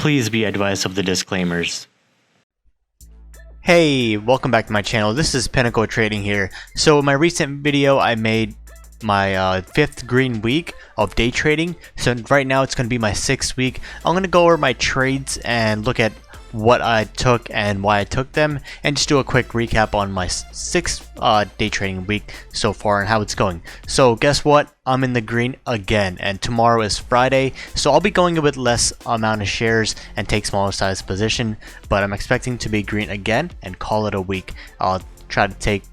Please be advised of the disclaimers. Hey, welcome back to my channel. This is Pinnacle Trading here. So in my recent video I made my fifth green week of day trading. So right now it's going to be my sixth week. I'm going to go over my trades and look at what I took and why I took them, and just do a quick recap on my sixth day trading week so far and how it's going. So guess what? I'm in the green again, and tomorrow is Friday, so I'll be going with less amount of shares and take smaller size position, but I'm expecting to be green again and call it a week. I'll try to take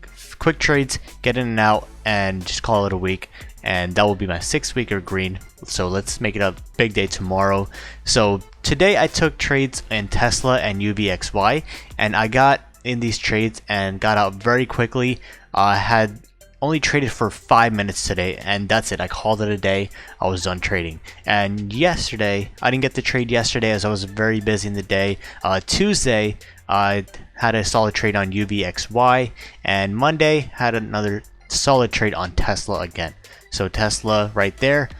quick trades, get in and out, and just call it a week, and that will be my 6th week of green. So let's make it a big day tomorrow. So today I took trades in Tesla and UVXY, and I got in these trades and got out very quickly. I had only traded for 5 minutes today, and that's it. I called it a day. I was done trading. And yesterday, I didn't get the trade yesterday as I was very busy in the day. Tuesday, I had a solid trade on UVXY, and Monday had another solid trade on Tesla again. So Tesla right there,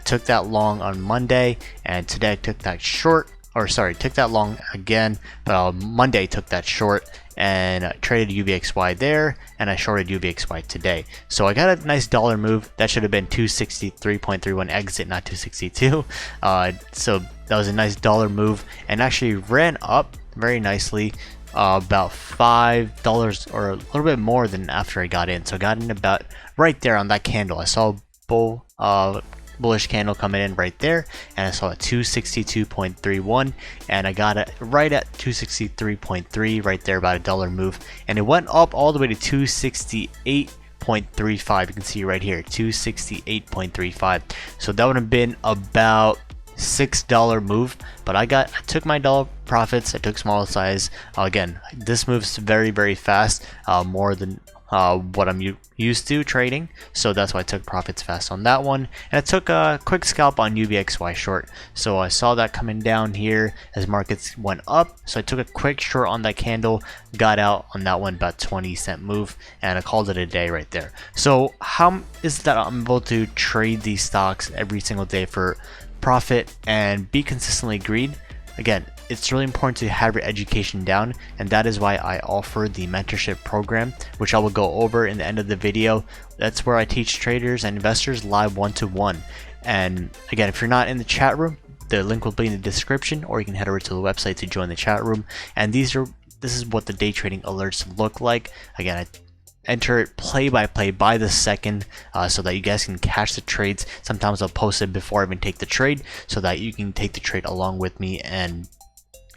took that long on Monday, and today I took that short, or sorry, took that long again, but Monday took that short, and traded UVXY there, and I shorted UVXY today. So I got a nice dollar move. That should have been 263.31 exit, not 262. So that was a nice dollar move, and actually ran up very nicely, about $5 or a little bit more than after I got in. So I got in about right there on that candle. I saw a bullish candle coming in right there, and I saw a 262.31, and I got it right at 263.3 right there, about a dollar move, and it went up all the way to 268.35. You can see right here, 268.35. So that would have been about $6 move, but I took my dollar profits. I took small size. Again, this moves very fast, more than what I'm used to trading, so that's why I took profits fast on that one. And I took a quick scalp on UVXY short, so I saw that coming down here as markets went up, so I took a quick short on that candle, got out on that one, about 20-cent move, and I called it a day right there. So how is it that I'm able to trade these stocks every single day for profit and be consistently green? Again, it's really important to have your education down, and that is why I offer the mentorship program, which I will go over in the end of the video. That's where I teach traders and investors live one-to-one. And again, if you're not in the chat room, the link will be in the description, or you can head over to the website to join the chat room. And this is what the day trading alerts look like. Again, I enter it play by play by the second, so that you guys can catch the trades. Sometimes I'll post it before I even take the trade, so that you can take the trade along with me and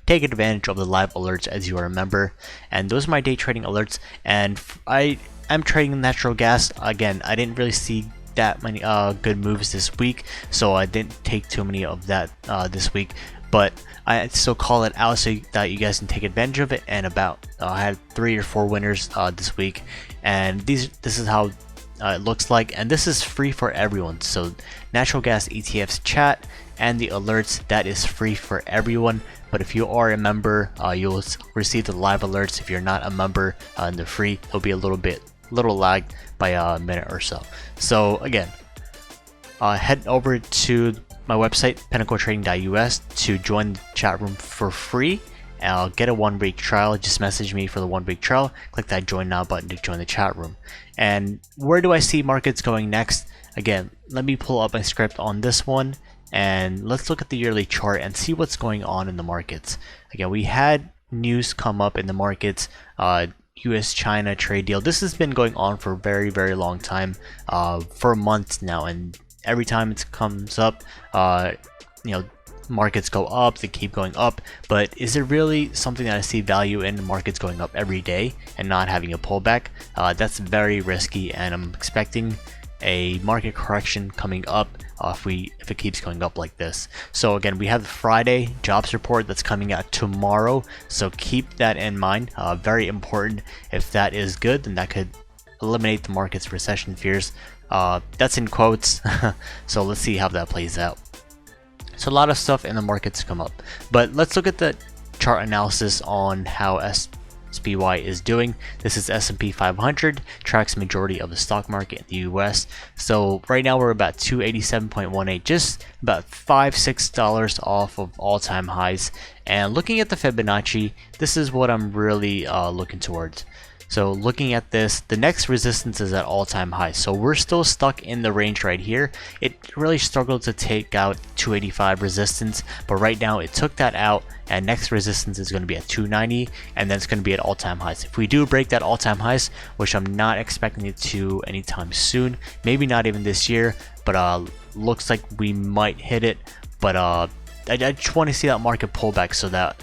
take advantage of the live alerts as you are a member. And those are my day trading alerts, and I am trading natural gas. Again, I didn't really see that many good moves this week, so I didn't take too many of that this week, but I still call it out so that you guys can take advantage of it. And I had 3 or 4 winners this week, and this is how it looks like, and this is free for everyone. So natural gas ETFs chat and the alerts, that is free for everyone. But if you are a member, you'll receive the live alerts. If you're not a member, and they're free, it'll be a little lag by a minute or so. So again, head over to my website, pinnacletrading.us, to join the chat room for free. I'll get a 1-week trial. Just message me for the 1-week trial. Click that join now button to join the chat room. And where do I see markets going next? Again, let me pull up my script on this one, and let's look at the yearly chart and see what's going on in the markets. Again, we had news come up in the markets. US-China trade deal. This has been going on for a very long time, for months now, and every time it comes up, markets go up, they keep going up. But is it really something that I see value in, markets going up every day and not having a pullback? That's very risky, and I'm expecting a market correction coming up if it keeps going up like this. So again, we have the Friday jobs report that's coming out tomorrow, so keep that in mind. Very important. If that is good, then that could eliminate the market's recession fears. That's in quotes. So let's see how that plays out. So a lot of stuff in the markets come up, but let's look at the chart analysis on how SPY is doing. This is S&P 500, tracks majority of the stock market in the US. So right now we're about 287.18, just about $5-6 off of all-time highs. And looking at the Fibonacci, this is what I'm really looking towards. So looking at this, the next resistance is at all-time highs. So we're still stuck in the range right here. It really struggled to take out 285 resistance, but right now it took that out, and next resistance is going to be at 290, and then it's going to be at all-time highs. If we do break that all-time highs, which I'm not expecting it to anytime soon, maybe not even this year, but looks like we might hit it. But I just want to see that market pullback so that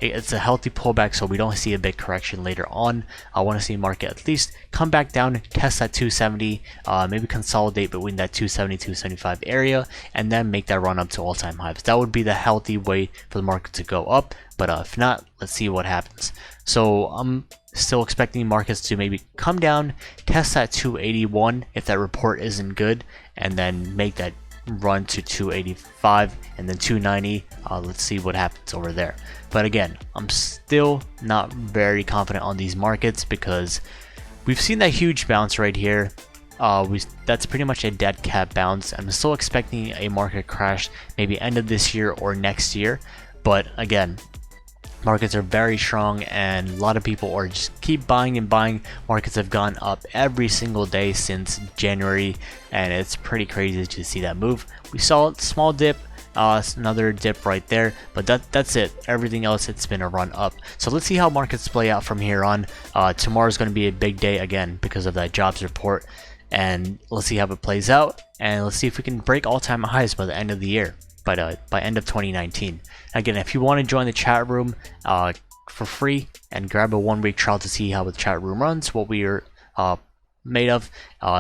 it's a healthy pullback, so we don't see a big correction later on. I want to see market at least come back down, test that 270, maybe consolidate between that 270 275 area, and then make that run up to all-time highs. That would be the healthy way for the market to go up, but if not, let's see what happens. So I'm still expecting markets to maybe come down, test that 281 if that report isn't good, and then make that run to 285 and then 290. Let's see what happens over there. But again, I'm still not very confident on these markets because we've seen that huge bounce right here. That's pretty much a dead cat bounce. I'm still expecting a market crash maybe end of this year or next year, but again, markets are very strong and a lot of people are just keep buying and buying. Markets have gone up every single day since January, and it's pretty crazy to see that move. We saw a small dip, another dip right there, but that's it. Everything else, it's been a run up. So let's see how markets play out from here on. Tomorrow's going to be a big day again because of that jobs report, and let's see how it plays out, and let's see if we can break all-time highs by the end of the year. By end of 2019. Again, if you want to join the chat room for free and grab a 1-week trial to see how the chat room runs, what we are made of,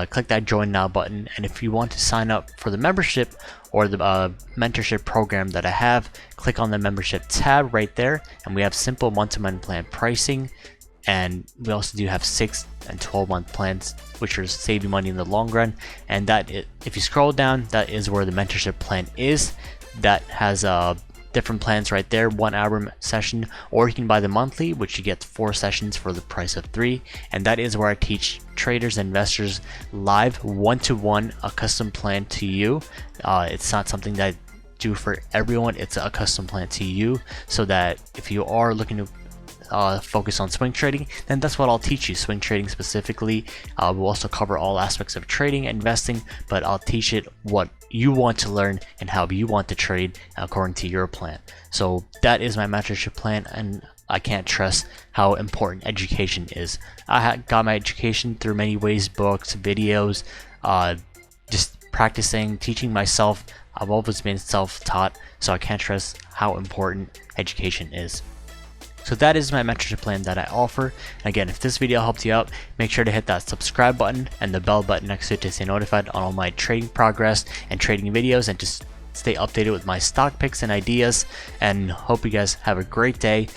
click that join now button. And if you want to sign up for the membership or the mentorship program that I have, click on the membership tab right there, and we have simple month-to-month plan pricing, and we also do have 6 and 12-month plans, which are save you money in the long run. And if you scroll down, that is where the mentorship plan is. That has different plans right there, 1-hour session, or you can buy the monthly, which you get 4 sessions for the price of 3. And that is where I teach traders and investors live, one-to-one, a custom plan to you. It's not something that I do for everyone. It's a custom plan to you, so that if you are looking to focus on swing trading, then that's what I'll teach you. Swing trading specifically. We'll also cover all aspects of trading and investing, but I'll teach it what you want to learn and how you want to trade according to your plan. So that is my mentorship plan, and I can't stress how important education is. I got my education through many ways: books, videos, just practicing, teaching myself. I've always been self-taught, so I can't stress how important education is. So that is my mentorship plan that I offer. Again, if this video helped you out, make sure to hit that subscribe button and the bell button next to it to stay notified on all my trading progress and trading videos, and just stay updated with my stock picks and ideas. And hope you guys have a great day.